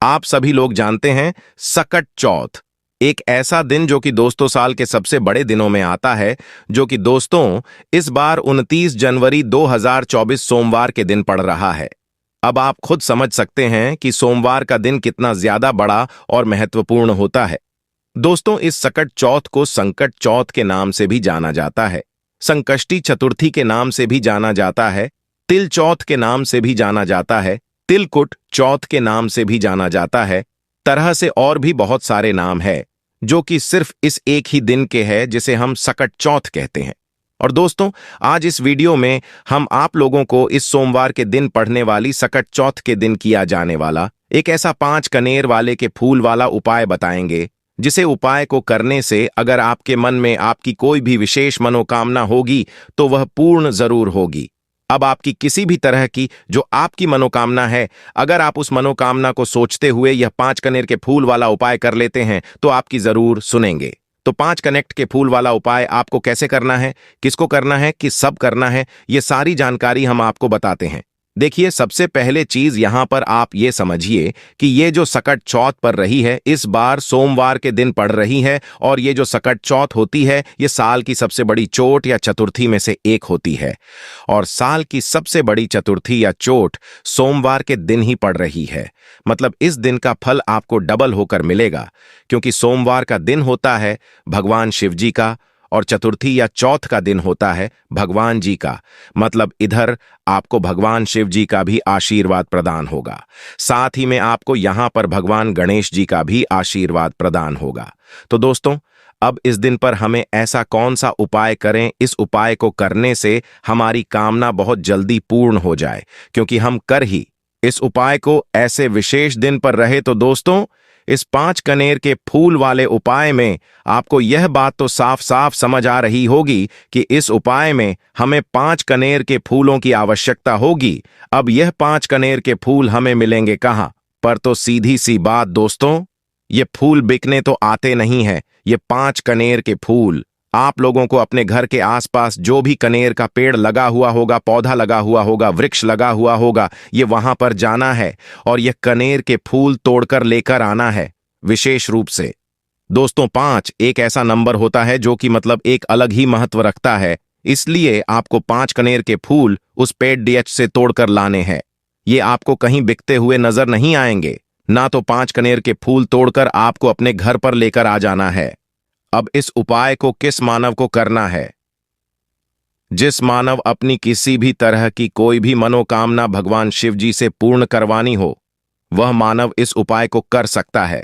आप सभी लोग जानते हैं सकट चौथ, एक ऐसा दिन जो कि दोस्तों साल के सबसे बड़े दिनों में आता है, जो कि दोस्तों इस बार 29 जनवरी 2024 सोमवार के दिन पड़ रहा है। अब आप खुद समझ सकते हैं कि सोमवार का दिन कितना ज्यादा बड़ा और महत्वपूर्ण होता है। दोस्तों, इस सकट चौथ को संकट चौथ के नाम से भी जाना जाता है, संकष्टी चतुर्थी के नाम से भी जाना जाता है, तिल चौथ के नाम से भी जाना जाता है, तिलकुट चौथ के नाम से भी जाना जाता है। तरह से और भी बहुत सारे नाम है जो कि सिर्फ इस एक ही दिन के हैं जिसे हम सकट चौथ कहते हैं। और दोस्तों, आज इस वीडियो में हम आप लोगों को इस सोमवार के दिन पढ़ने वाली सकट चौथ के दिन किया जाने वाला एक ऐसा 5 कनेर वाले के फूल वाला उपाय बताएंगे, जिसे उपाय को करने से अगर आपके मन में आपकी कोई भी विशेष मनोकामना होगी तो वह पूर्ण जरूर होगी। अब आपकी किसी भी तरह की जो आपकी मनोकामना है, अगर आप उस मनोकामना को सोचते हुए यह 5 कनेर के फूल वाला उपाय कर लेते हैं तो आपकी जरूर सुनेंगे। तो 5 कनेक्ट के फूल वाला उपाय आपको कैसे करना है, किसको करना है, किस सब करना है, ये सारी जानकारी हम आपको बताते हैं। देखिए, सबसे पहले चीज यहां पर आप ये समझिए कि ये जो सकट चौथ पर रही है इस बार सोमवार के दिन पड़ रही है, और ये जो सकट चौथ होती है ये साल की सबसे बड़ी चोट या चतुर्थी में से एक होती है, और साल की सबसे बड़ी चतुर्थी या चोट सोमवार के दिन ही पड़ रही है। मतलब इस दिन का फल आपको डबल होकर मिलेगा, क्योंकि सोमवार का दिन होता है भगवान शिव जी का और चतुर्थी या चौथ का दिन होता है भगवान जी का। मतलब इधर आपको भगवान शिव जी का भी आशीर्वाद प्रदान होगा, साथ ही में आपको यहां पर भगवान गणेश जी का भी आशीर्वाद प्रदान होगा। तो दोस्तों, अब इस दिन पर हमें ऐसा कौन सा उपाय करें, इस उपाय को करने से हमारी कामना बहुत जल्दी पूर्ण हो जाए, क्योंकि हम कर ही इस उपाय को ऐसे विशेष दिन पर रहे। तो दोस्तों, इस 5 कनेर के फूल वाले उपाय में आपको यह बात तो साफ साफ समझ आ रही होगी कि इस उपाय में हमें 5 कनेर के फूलों की आवश्यकता होगी। अब यह 5 कनेर के फूल हमें मिलेंगे कहाँ पर? तो सीधी सी बात दोस्तों, ये फूल बिकने तो आते नहीं हैं। ये 5 कनेर के फूल आप लोगों को अपने घर के आसपास जो भी कनेर का पेड़ लगा हुआ होगा, पौधा लगा हुआ होगा, वृक्ष लगा हुआ होगा, ये वहां पर जाना है और ये कनेर के फूल तोड़कर लेकर आना है। विशेष रूप से दोस्तों, 5 एक ऐसा नंबर होता है जो कि मतलब एक अलग ही महत्व रखता है, इसलिए आपको 5 कनेर के फूल उस पेड़ डीएच से तोड़कर लाने हैं। ये आपको कहीं बिकते हुए नजर नहीं आएंगे, ना तो 5 कनेर के फूल तोड़कर आपको अपने घर पर लेकर आ जाना है। अब इस उपाय को किस मानव को करना है? जिस मानव अपनी किसी भी तरह की कोई भी मनोकामना भगवान शिव जी से पूर्ण करवानी हो, वह मानव इस उपाय को कर सकता है।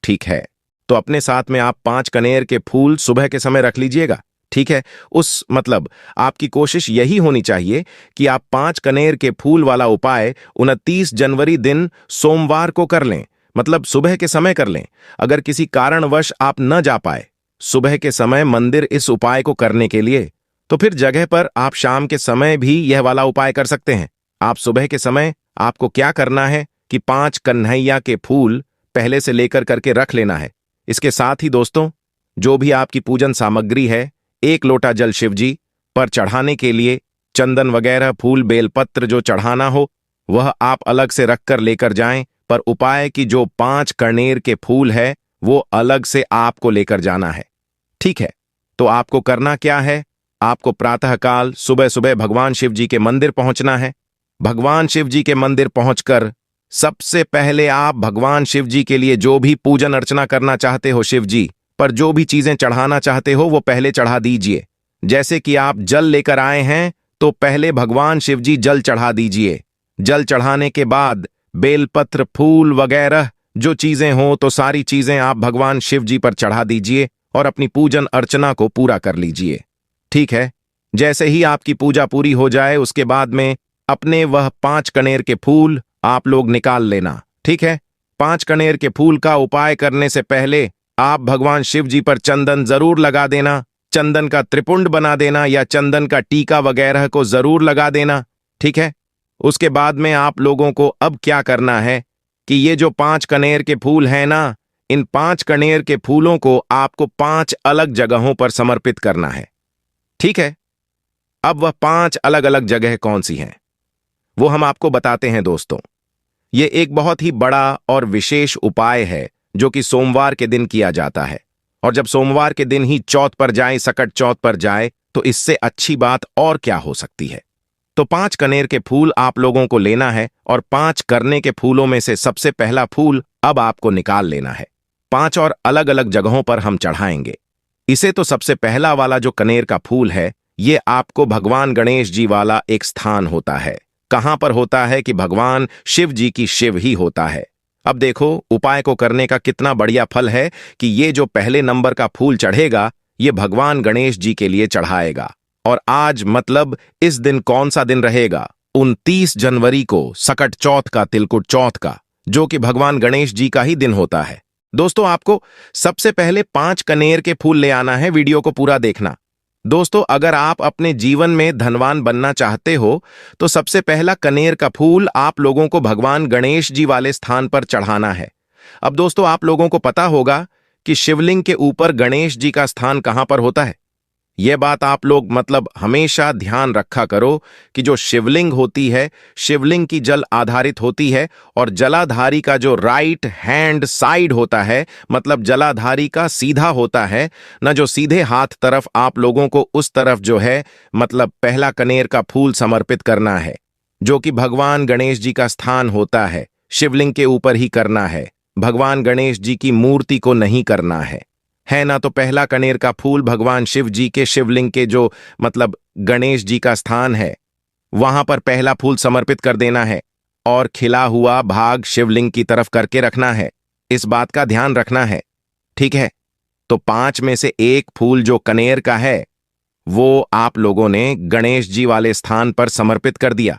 ठीक है, तो अपने साथ में आप 5 कनेर के फूल सुबह के समय रख लीजिएगा। ठीक है, उस मतलब आपकी कोशिश यही होनी चाहिए कि आप 5 कनेर के फूल वाला उपाय 29 जनवरी दिन सोमवार को कर लें, मतलब सुबह के समय कर लें। अगर किसी कारणवश आप न जा पाए सुबह के समय मंदिर इस उपाय को करने के लिए, तो फिर जगह पर आप शाम के समय भी यह वाला उपाय कर सकते हैं। आप सुबह के समय आपको क्या करना है कि 5 कन्हैया के फूल पहले से लेकर करके रख लेना है। इसके साथ ही दोस्तों, जो भी आपकी पूजन सामग्री है, 1 लोटा जल शिव जी पर चढ़ाने के लिए, चंदन वगैरह फूल बेलपत्र जो चढ़ाना हो वह आप अलग से रखकर लेकर जाएं, पर उपाय की जो 5 कनेर के फूल है वो अलग से आपको लेकर जाना है। ठीक है, तो आपको करना क्या है? आपको प्रातःकाल सुबह सुबह भगवान शिव जी के मंदिर पहुंचना है। भगवान शिव जी के मंदिर पहुंचकर सबसे पहले आप भगवान शिव जी के लिए जो भी पूजन अर्चना करना चाहते हो, शिव जी पर जो भी चीजें चढ़ाना चाहते हो वो पहले चढ़ा दीजिए। जैसे कि आप जल लेकर आए हैं तो पहले भगवान शिव जी जल चढ़ा दीजिए। जल चढ़ाने के बाद बेलपत्र फूल वगैरह जो चीजें हो तो सारी चीजें आप भगवान शिव जी पर चढ़ा दीजिए और अपनी पूजन अर्चना को पूरा कर लीजिए। ठीक है, जैसे ही आपकी पूजा पूरी हो जाए उसके बाद में अपने वह 5 कनेर के फूल आप लोग निकाल लेना। ठीक है, 5 कनेर के फूल का उपाय करने से पहले आप भगवान शिव जी पर चंदन जरूर लगा देना। चंदन का त्रिपुंड बना देना या चंदन का टीका वगैरह को जरूर लगा देना। ठीक है, उसके बाद में आप लोगों को अब क्या करना है कि ये जो 5 कनेर के फूल हैं ना, इन 5 कनेर के फूलों को आपको 5 अलग जगहों पर समर्पित करना है। ठीक है, अब वह 5 अलग अलग जगह कौन सी हैं वो हम आपको बताते हैं दोस्तों। ये एक बहुत ही बड़ा और विशेष उपाय है जो कि सोमवार के दिन किया जाता है। और जब सोमवार के दिन ही चौथ पर जाए, सकट चौथ पर जाए, तो इससे अच्छी बात और क्या हो सकती है। तो 5 कनेर के फूल आप लोगों को लेना है और 5 करने के फूलों में से सबसे पहला फूल अब आपको निकाल लेना है। 5 और अलग अलग जगहों पर हम चढ़ाएंगे इसे। तो सबसे पहला वाला जो कनेर का फूल है, ये आपको भगवान गणेश जी वाला एक स्थान होता है। कहां पर होता है कि भगवान शिव जी की शिव ही होता है। अब देखो उपाय को करने का कितना बढ़िया फल है कि ये जो पहले नंबर का फूल चढ़ेगा, ये भगवान गणेश जी के लिए चढ़ाएगा। और आज मतलब इस दिन कौन सा दिन रहेगा? 29 जनवरी को सकट चौथ का, तिलकुट चौथ का, जो कि भगवान गणेश जी का ही दिन होता है। दोस्तों, आपको सबसे पहले 5 कनेर के फूल ले आना है। वीडियो को पूरा देखना। दोस्तों, अगर आप अपने जीवन में धनवान बनना चाहते हो तो सबसे पहला कनेर का फूल आप लोगों को भगवान गणेश जी वाले स्थान पर चढ़ाना है। अब दोस्तों, आप लोगों को पता होगा कि शिवलिंग के ऊपर गणेश जी का स्थान कहां पर होता है। यह बात आप लोग मतलब हमेशा ध्यान रखा करो कि जो शिवलिंग होती है, शिवलिंग की जल आधारित होती है और जलाधारी का जो राइट हैंड साइड होता है, मतलब जलाधारी का सीधा होता है ना, जो सीधे हाथ तरफ आप लोगों को उस तरफ जो है मतलब पहला कनेर का फूल समर्पित करना है, जो कि भगवान गणेश जी का स्थान होता है। शिवलिंग के ऊपर ही करना है, भगवान गणेश जी की मूर्ति को नहीं करना है ना। तो पहला कनेर का फूल भगवान शिव जी के शिवलिंग के जो मतलब गणेश जी का स्थान है, वहां पर पहला फूल समर्पित कर देना है और खिला हुआ भाग शिवलिंग की तरफ करके रखना है। इस बात का ध्यान रखना है, ठीक है। तो 5 में से एक फूल जो कनेर का है, वो आप लोगों ने गणेश जी वाले स्थान पर समर्पित कर दिया।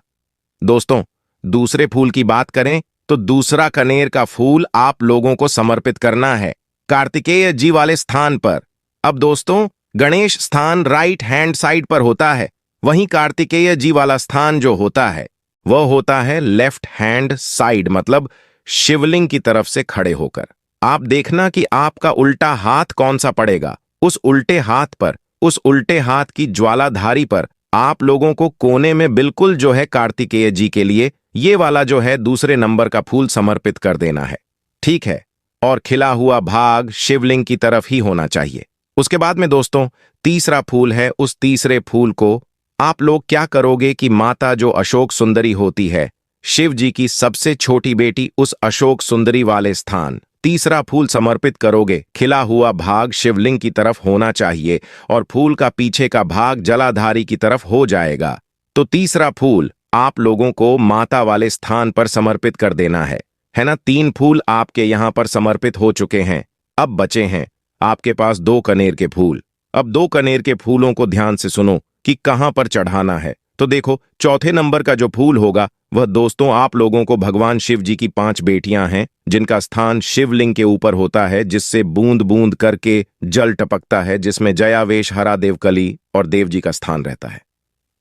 दोस्तों, दूसरे फूल की बात करें तो दूसरा कनेर का फूल आप लोगों को समर्पित करना है कार्तिकेय जी वाले स्थान पर। अब दोस्तों, गणेश स्थान राइट हैंड साइड पर होता है, वहीं कार्तिकेय जी वाला स्थान जो होता है वह होता है लेफ्ट हैंड साइड, मतलब शिवलिंग की तरफ से खड़े होकर। आप देखना कि आपका उल्टा हाथ कौन सा पड़ेगा। उस उल्टे हाथ पर, उस उल्टे हाथ की ज्वालाधारी पर आप लोगों को कोने में बिल्कुल जो है कार्तिकेय जी के लिए ये वाला जो है दूसरे नंबर का फूल समर्पित कर देना है, ठीक है। और खिला हुआ भाग शिवलिंग की तरफ ही होना चाहिए। उसके बाद में दोस्तों, तीसरा फूल है। उस तीसरे फूल को आप लोग क्या करोगे कि माता जो अशोक सुंदरी होती है, शिव जी की सबसे छोटी बेटी, उस अशोक सुंदरी वाले स्थान तीसरा फूल समर्पित करोगे। खिला हुआ भाग शिवलिंग की तरफ होना चाहिए और फूल का पीछे का भाग जलाधारी की तरफ हो जाएगा। तो तीसरा फूल आप लोगों को माता वाले स्थान पर समर्पित कर देना है ना। 3 फूल आपके यहां पर समर्पित हो चुके हैं। अब बचे हैं आपके पास 2 कनेर के फूल। अब 2 कनेर के फूलों को ध्यान से सुनो कि कहां पर चढ़ाना है। तो देखो, चौथे नंबर का जो फूल होगा वह दोस्तों आप लोगों को भगवान शिव जी की 5 बेटियां हैं, जिनका स्थान शिवलिंग के ऊपर होता है, जिससे बूंद बूंद करके जल टपकता है, जिसमें जयावेश, हरा, देवकली और देव जी का स्थान रहता है,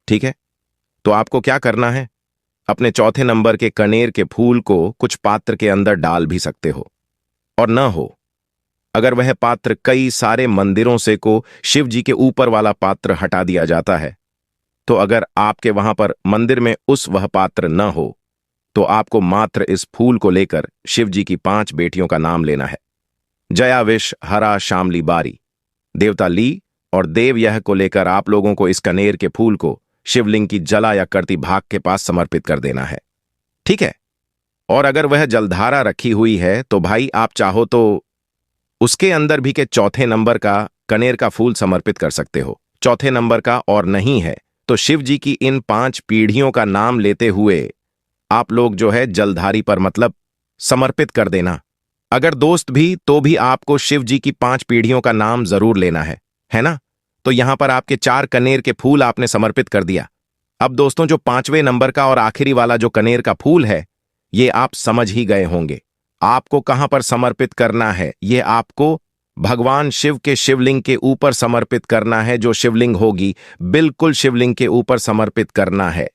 ठीक है। तो आपको क्या करना है, अपने चौथे नंबर के कनेर के फूल को कुछ पात्र के अंदर डाल भी सकते हो। और न हो अगर वह पात्र कई सारे मंदिरों से को शिव जी के ऊपर वाला पात्र हटा दिया जाता है, तो अगर आपके वहां पर मंदिर में वह पात्र न हो, तो आपको मात्र इस फूल को लेकर शिव जी की 5 बेटियों का नाम लेना है। जयाविश, हरा, शामली, बारी, देवता ली और देव यह को लेकर आप लोगों को इस कनेर के फूल को शिवलिंग की जला या करती भाग के पास समर्पित कर देना है, ठीक है। और अगर वह जलधारा रखी हुई है तो भाई आप चाहो तो उसके अंदर भी के चौथे नंबर का कनेर का फूल समर्पित कर सकते हो। चौथे नंबर का और नहीं है तो शिव जी की इन 5 पीढ़ियों का नाम लेते हुए आप लोग जो है जलधारी पर मतलब समर्पित कर देना। अगर दोस्त भी तो भी आपको शिव जी की 5 पीढ़ियों का नाम जरूर लेना है ना। तो यहां पर आपके 4 कनेर के फूल आपने समर्पित कर दिया। अब दोस्तों, जो 5वें नंबर का और आखिरी वाला जो कनेर का फूल है, ये आप समझ ही गए होंगे आपको कहां पर समर्पित करना है। ये आपको भगवान शिव के शिवलिंग के ऊपर समर्पित करना है। जो शिवलिंग होगी बिल्कुल शिवलिंग के ऊपर समर्पित करना है।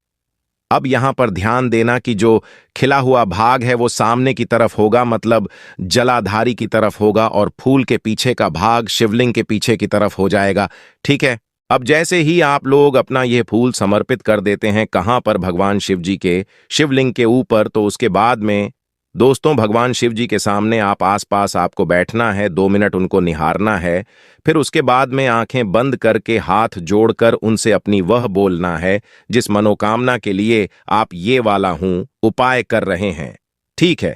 अब यहां पर ध्यान देना कि जो खिला हुआ भाग है वो सामने की तरफ होगा, मतलब जलाधारी की तरफ होगा, और फूल के पीछे का भाग शिवलिंग के पीछे की तरफ हो जाएगा, ठीक है। अब जैसे ही आप लोग अपना ये फूल समर्पित कर देते हैं कहां पर, भगवान शिव जी के शिवलिंग के ऊपर, तो उसके बाद में दोस्तों, भगवान शिव जी के सामने आप आसपास आपको बैठना है, 2 मिनट उनको निहारना है। फिर उसके बाद में आंखें बंद करके हाथ जोड़कर उनसे अपनी वह बोलना है जिस मनोकामना के लिए आप ये वाला हूं उपाय कर रहे हैं। ठीक है,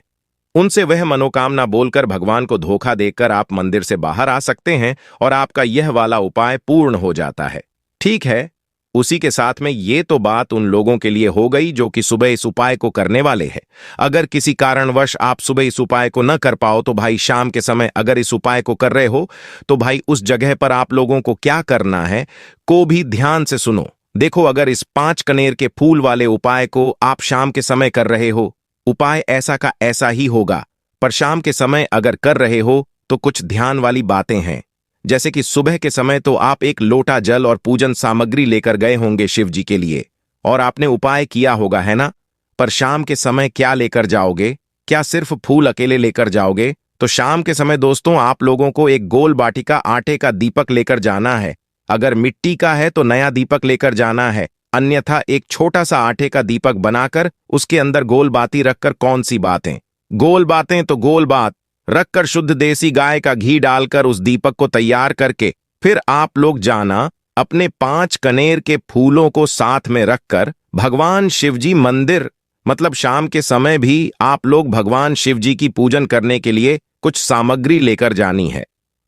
उनसे वह मनोकामना बोलकर भगवान को धोखा देकर आप मंदिर से बाहर आ सकते हैं और आपका यह वाला उपाय पूर्ण हो जाता है। ठीक है, उसी के साथ में ये तो बात उन लोगों के लिए हो गई जो कि सुबह इस उपाय को करने वाले हैं। अगर किसी कारणवश आप सुबह इस उपाय को न कर पाओ तो भाई शाम के समय अगर इस उपाय को कर रहे हो तो भाई उस जगह पर आप लोगों को क्या करना है को भी ध्यान से सुनो। देखो, अगर इस 5 कनेर के फूल वाले उपाय को आप शाम के समय कर रहे हो, उपाय ऐसा का ऐसा ही होगा, पर शाम के समय अगर कर रहे हो तो कुछ ध्यान वाली बातें हैं। जैसे कि सुबह के समय तो आप एक लोटा जल और पूजन सामग्री लेकर गए होंगे शिव जी के लिए और आपने उपाय किया होगा, है ना? पर शाम के समय क्या लेकर जाओगे? क्या सिर्फ फूल अकेले लेकर जाओगे? तो शाम के समय दोस्तों आप लोगों को एक गोल बाटी का आटे का दीपक लेकर जाना है। अगर मिट्टी का है तो नया दीपक लेकर जाना है, अन्यथा एक छोटा सा आटे का दीपक बनाकर उसके अंदर गोल बाती रखकर कौन सी बातें, गोल बातें तो गोल बात रखकर शुद्ध देसी गाय का घी डालकर उस दीपक को तैयार करके फिर आप लोग जाना अपने 5 कनेर के फूलों को साथ में रखकर भगवान शिवजी मंदिर, मतलब शाम के समय भी आप लोग भगवान शिवजी की पूजन करने के लिए कुछ सामग्री लेकर जानी है।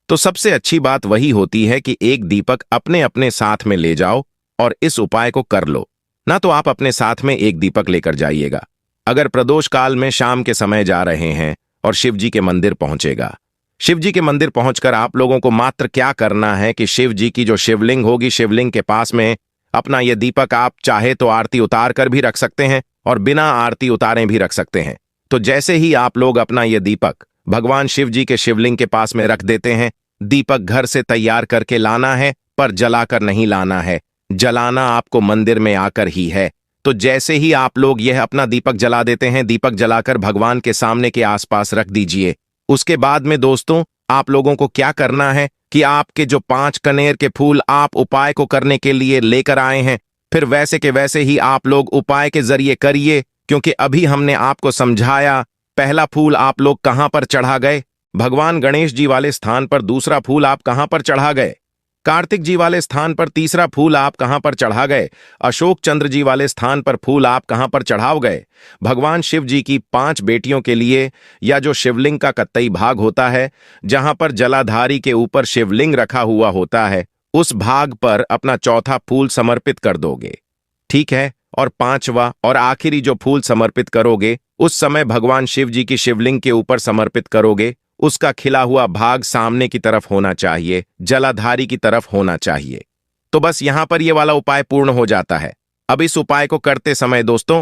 तो सबसे अच्छी बात वही होती है कि एक दीपक अपने अपने साथ में ले जाओ और इस उपाय को कर लो। ना तो आप अपने साथ में एक दीपक लेकर जाइएगा। अगर प्रदोष काल में शाम के समय जा रहे हैं और शिव जी के मंदिर पहुंचेगा, शिव जी के मंदिर पहुंचकर आप लोगों को मात्र क्या करना है कि शिव जी की जो शिवलिंग होगी, शिवलिंग के पास में अपना यह दीपक आप चाहे तो आरती उतार कर भी रख सकते हैं और बिना आरती उतारे भी रख सकते हैं। तो जैसे ही आप लोग अपना यह दीपक भगवान शिव जी के शिवलिंग के पास में रख देते हैं, दीपक घर से तैयार करके लाना है पर जलाकर नहीं लाना है, जलाना आपको मंदिर में आकर ही है। तो जैसे ही आप लोग यह अपना दीपक जला देते हैं, दीपक जलाकर भगवान के सामने के आसपास रख दीजिए। उसके बाद में दोस्तों आप लोगों को क्या करना है कि आपके जो 5 कनेर के फूल आप उपाय को करने के लिए लेकर आए हैं, फिर वैसे के वैसे ही आप लोग उपाय के जरिए करिए, क्योंकि अभी हमने आपको समझाया। पहला फूल आप लोग कहां पर चढ़ा गए? भगवान गणेश जी वाले स्थान पर। दूसरा फूल आप कहां पर चढ़ा गए? कार्तिक जी वाले स्थान पर। तीसरा फूल आप कहां पर चढ़ा गए? अशोक चंद्र जी वाले स्थान पर फूल आप कहां पर चढ़ाव गए? भगवान शिव जी की 5 बेटियों के लिए या जो शिवलिंग का कत्तई भाग होता है जहां पर जलाधारी के ऊपर शिवलिंग रखा हुआ होता है, उस भाग पर अपना चौथा फूल समर्पित कर दोगे। ठीक है, और 5वां और आखिरी जो फूल समर्पित करोगे उस समय भगवान शिव जी की शिवलिंग के ऊपर समर्पित करोगे। उसका खिला हुआ भाग सामने की तरफ होना चाहिए, जलाधारी की तरफ होना चाहिए। तो बस यहां पर यह वाला उपाय पूर्ण हो जाता है। अब इस उपाय को करते समय दोस्तों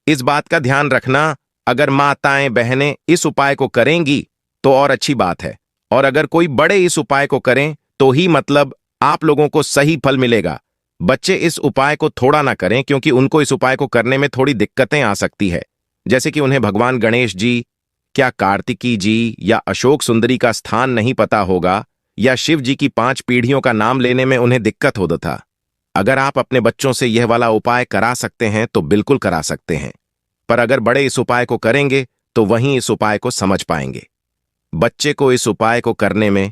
इस बात का ध्यान रखना, अगर माताएं बहनें इस उपाय को करेंगी तो और अच्छी बात है, और अगर कोई बड़े इस उपाय को करें तो ही मतलब आप लोगों को सही फल मिलेगा। बच्चे इस उपाय को थोड़ा ना करें, क्योंकि उनको इस उपाय को करने में थोड़ी दिक्कतें आ सकती है। जैसे कि उन्हें भगवान गणेश जी, क्या कार्तिकी जी या अशोक सुंदरी का स्थान नहीं पता होगा, या शिव जी की 5 पीढ़ियों का नाम लेने में उन्हें दिक्कत होता था। अगर आप अपने बच्चों से यह वाला उपाय करा सकते हैं तो बिल्कुल करा सकते हैं, पर अगर बड़े इस उपाय को करेंगे तो वहीं इस उपाय को समझ पाएंगे। बच्चे को इस उपाय को करने में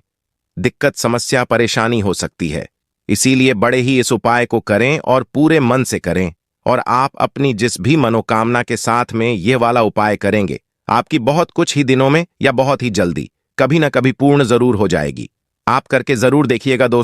दिक्कत, समस्या, परेशानी हो सकती है, इसीलिए बड़े ही इस उपाय को करें और पूरे मन से करें। और आप अपनी जिस भी मनोकामना के साथ में यह वाला उपाय करेंगे, आपकी बहुत कुछ ही दिनों में या बहुत ही जल्दी कभी ना कभी पूर्ण जरूर हो जाएगी। आप करके जरूर देखिएगा दोस्तों।